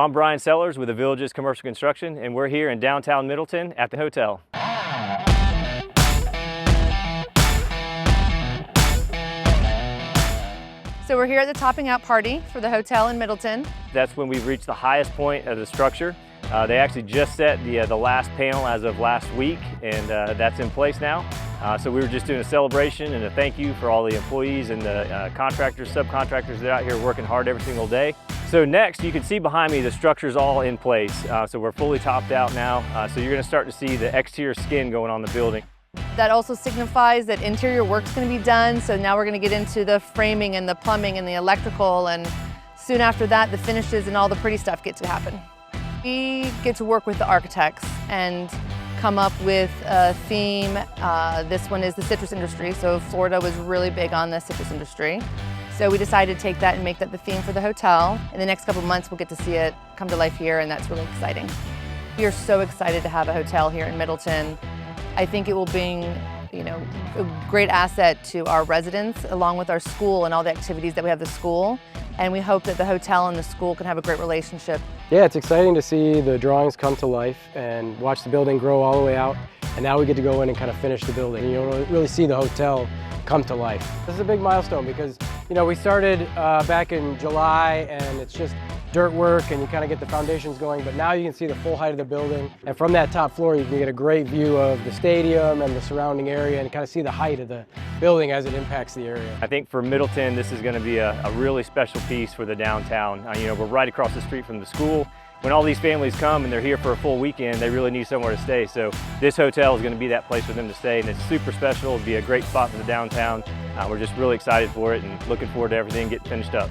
I'm Brian Sellers with the Villages Commercial Construction, and we're here in downtown Middleton at the hotel. So we're here at the topping out party for the hotel in Middleton. That's when we've reached the highest point of the structure. They actually just set the last panel as of last week, and that's in place now. So we were just doing a celebration and a thank you for all the employees and the contractors, subcontractors that are out here working hard every single day. So next, you can see behind me the structure's all in place. So we're fully topped out now. So you're going to start to see the exterior skin going on the building. That also signifies that interior work's going to be done. So now we're going to get into the framing and the plumbing and the electrical, and soon after that, the finishes and all the pretty stuff get to happen. We get to work with the architects and come up with a theme. This one is the citrus industry. So Florida was really big on the citrus industry. So we decided to take that and make that the theme for the hotel. In the next couple of months, we'll get to see it come to life here, and that's really exciting. We are so excited to have a hotel here in Middleton. I think it will bring, a great asset to our residents, along with our school and all the activities that we have at the school. And we hope that the hotel and the school can have a great relationship. Yeah, it's exciting to see the drawings come to life and watch the building grow all the way out. And now we get to go in and kind of finish the building. You really see the hotel come to life. This is a big milestone because, we started back in July, and it's just dirt work and you kind of get the foundations going, but now you can see the full height of the building. And from that top floor, you can get a great view of the stadium and the surrounding area and kind of see the height of the building as it impacts the area. I think for Middleton, this is going to be a really special piece for the downtown. We're right across the street from the school. When all these families come and they're here for a full weekend, they really need somewhere to stay. So this hotel is going to be that place for them to stay, and it's super special. It'll be a great spot for the downtown. We're just really excited for it and looking forward to everything getting finished up.